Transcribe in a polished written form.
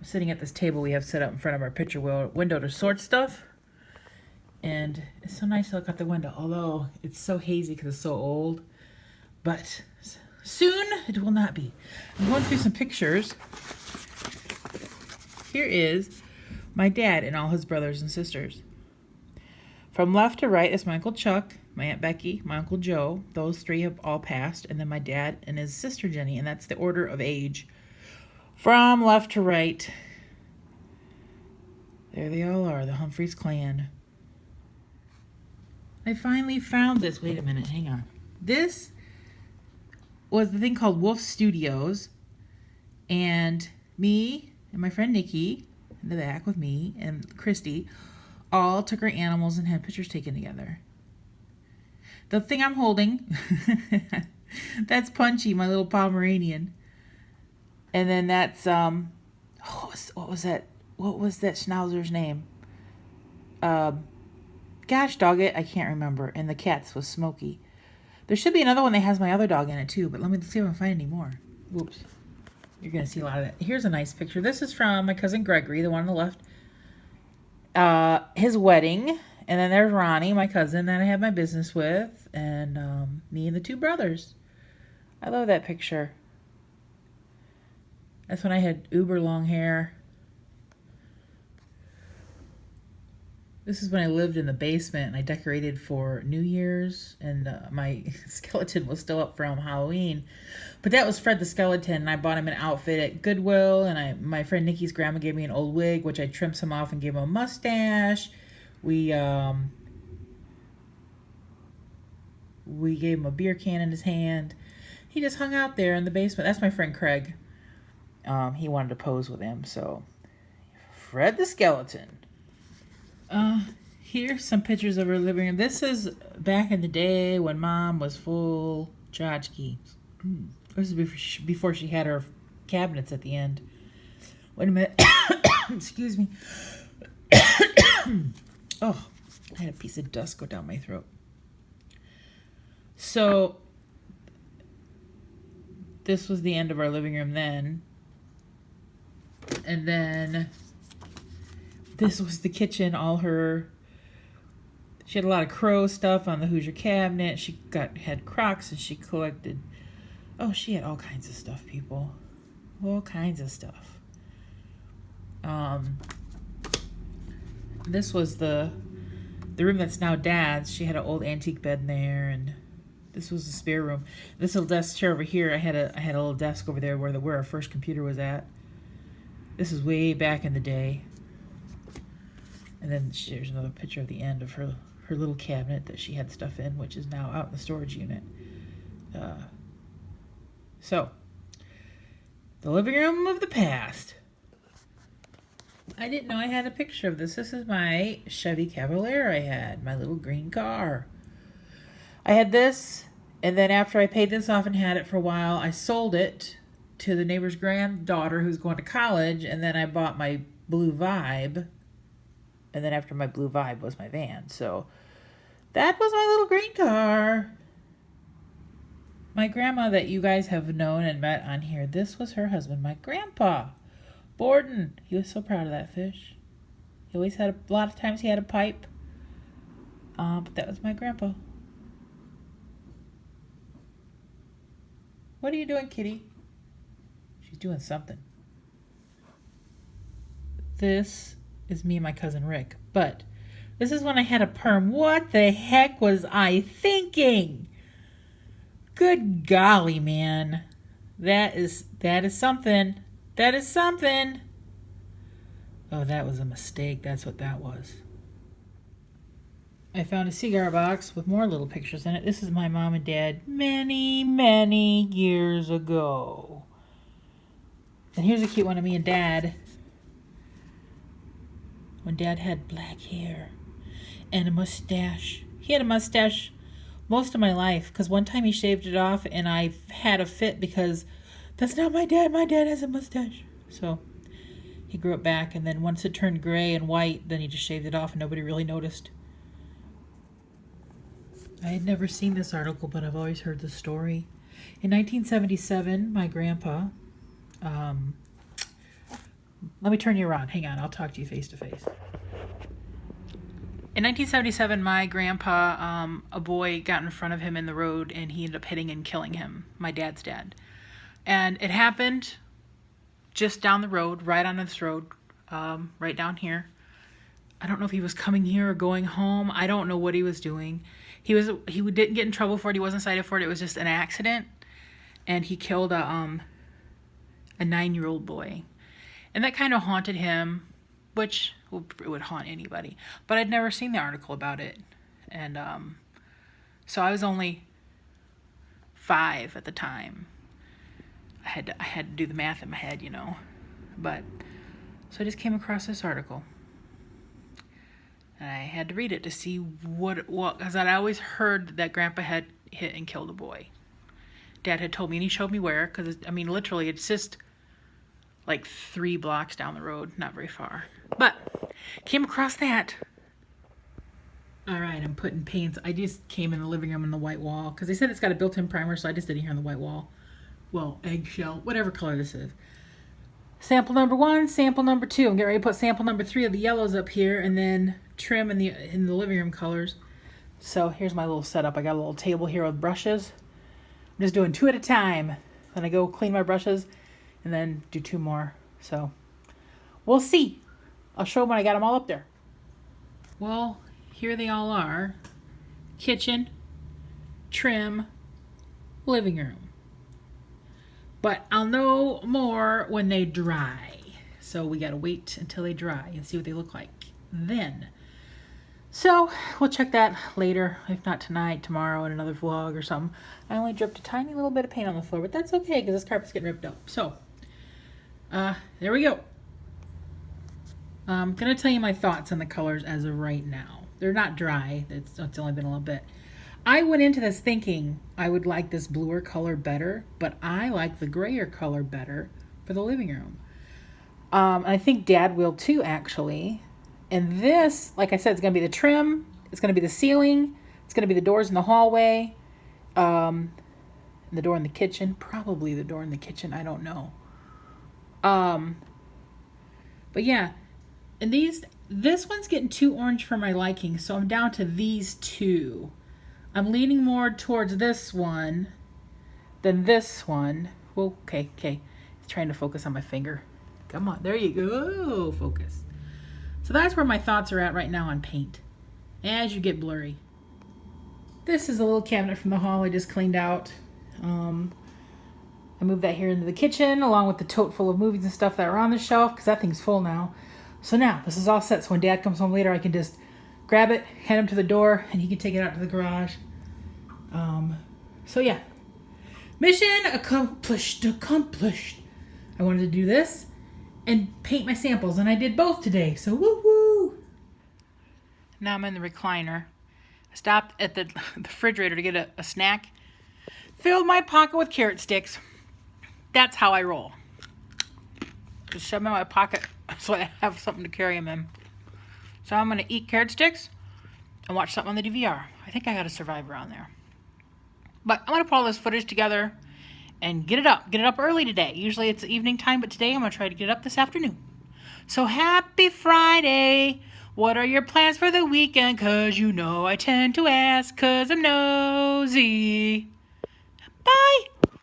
sitting at this table we have set up in front of our picture window to sort stuff. And it's so nice to look out the window, although it's so hazy because it's so old. But soon it will not be. I'm going through some pictures. Here is my dad and all his brothers and sisters. From left to right is my Uncle Chuck, my Aunt Becky, my Uncle Joe. Those three have all passed. And then my dad and his sister Jenny. And that's the order of age. From left to right. There they all are, the Humphreys clan. I finally found this. Wait a minute, hang on. This was the thing called Wolf Studios. And me and my friend Nikki, in the back with me, and Christy, all took our animals and had pictures taken together. The thing I'm holding, that's Punchy, my little Pomeranian. And then that's, what was that? What was that schnauzer's name? Gosh, dog it, I can't remember. And the cat's was Smokey. There should be another one that has my other dog in it too, but let me see if I can find any more. Whoops. You're going to see a lot of that. Here's a nice picture. This is from my cousin Gregory, the one on the left. His wedding. And then there's Ronnie, my cousin that I have my business with. And me and the two brothers. I love that picture. That's when I had uber long hair. This is when I lived in the basement and I decorated for New Year's, and my skeleton was still up from Halloween. But that was Fred the Skeleton, and I bought him an outfit at Goodwill, and my friend Nikki's grandma gave me an old wig, which I trimmed some off and gave him a mustache. We gave him a beer can in his hand. He just hung out there in the basement. That's my friend Craig. He wanted to pose with him, so Fred the Skeleton. Here's some pictures of her living room. This is back in the day when Mom was full tchotchke. This is before she had her cabinets at the end. Wait a minute. Excuse me. Oh, I had a piece of dust go down my throat. So, this was the end of our living room then. And then this was the kitchen, she had a lot of Crow stuff on the Hoosier cabinet. She had Crocs and she collected, she had all kinds of stuff, people. All kinds of stuff. This was the room that's now Dad's. She had an old antique bed in there, and this was the spare room. This little desk chair over here, I had a little desk over there where our first computer was at. This is way back in the day. And then there's another picture of the end of her little cabinet that she had stuff in, which is now out in the storage unit. So, the living room of the past. I didn't know I had a picture of this. This is my Chevy Cavalier I had, my little green car. I had this, and then after I paid this off and had it for a while, I sold it to the neighbor's granddaughter who's going to college, and then I bought my blue Vibe. And then after my blue Vibe was my van. So that was my little green car. My grandma that you guys have known and met on here, this was her husband, my grandpa, Borden. He was so proud of that fish. He always had a lot of times he had a pipe. But that was my grandpa. What are you doing, kitty? She's doing something. This is me and my cousin Rick. But this is when I had a perm. What the heck was I thinking? Good golly, man. That is something. That is something. Oh, that was a mistake. That's what that was. I found a cigar box with more little pictures in it. This is my mom and dad many, many years ago. And here's a cute one of me and Dad. When Dad had black hair and a mustache. He had a mustache most of my life because one time he shaved it off and I had a fit because that's not my dad. My dad has a mustache. So he grew it back, and then once it turned gray and white, then he just shaved it off and nobody really noticed. I had never seen this article, but I've always heard the story. In 1977, my grandpa Let me turn you around. Hang on, I'll talk to you face to face. In 1977, my grandpa, a boy got in front of him in the road and he ended up hitting and killing him, my dad's dad. And it happened just down the road, right on this road, right down here. I don't know if he was coming here or going home. I don't know what he was doing. He didn't get in trouble for it. He wasn't cited for it. It was just an accident. And he killed a 9-year-old boy. And that kind of haunted him, which it would haunt anybody. But I'd never seen the article about it. And so I was only 5 at the time. I had to do the math in my head, you know. But so I just came across this article. And I had to read it to see what because I'd always heard that Grandpa had hit and killed a boy. Dad had told me, and he showed me where, because, I mean, literally, it's just like 3 blocks down the road, not very far. But came across that. All right, I'm putting paints. I just came in the living room in the white wall, because they said it's got a built-in primer, so I just did it here on the white wall. Well, eggshell, whatever color this is. Sample number 1, sample number 2. I'm getting ready to put sample number 3 of the yellows up here, and then trim in the living room colors. So here's my little setup. I got a little table here with brushes. I'm just doing 2 at a time. Then I go clean my brushes, and then do 2 more. So we'll see. I'll show them when I got them all up there. Well, here they all are. Kitchen, trim, living room. But I'll know more when they dry. So we gotta wait until they dry and see what they look like then. So we'll check that later. If not tonight, tomorrow in another vlog or something. I only dripped a tiny little bit of paint on the floor, but that's okay because this carpet's getting ripped up. So there we go. I'm gonna tell you my thoughts on the colors as of right now. They're not dry. It's only been a little bit. I went into this thinking I would like this bluer color better, but I like the grayer color better for the living room. I think Dad will too, actually. And this, like I said, it's going to be the trim. It's going to be the ceiling. It's going to be the doors in the hallway. And the door in the kitchen. Probably the door in the kitchen. I don't know. But yeah. And this one's getting too orange for my liking. So I'm down to these 2. I'm leaning more towards this one than this one. Whoa, okay. It's trying to focus on my finger. Come on, there you go. Focus. So that's where my thoughts are at right now on paint. As you get blurry. This is a little cabinet from the hall I just cleaned out. I moved that here into the kitchen along with the tote full of movies and stuff that are on the shelf because that thing's full now. So now this is all set. So when Dad comes home later, I can just grab it, hand him to the door, and he can take it out to the garage. So yeah. Mission accomplished. I wanted to do this and paint my samples, and I did both today. So woo-woo. Now I'm in the recliner. I stopped at the refrigerator to get a snack. Filled my pocket with carrot sticks. That's how I roll. Just shove them in my pocket so I have something to carry them in. So I'm going to eat carrot sticks and watch something on the DVR. I think I got a Survivor on there. But I'm going to put all this footage together and get it up. Get it up early today. Usually it's evening time, but today I'm going to try to get it up this afternoon. So happy Friday. What are your plans for the weekend? 'Cause you know I tend to ask 'cause I'm nosy. Bye.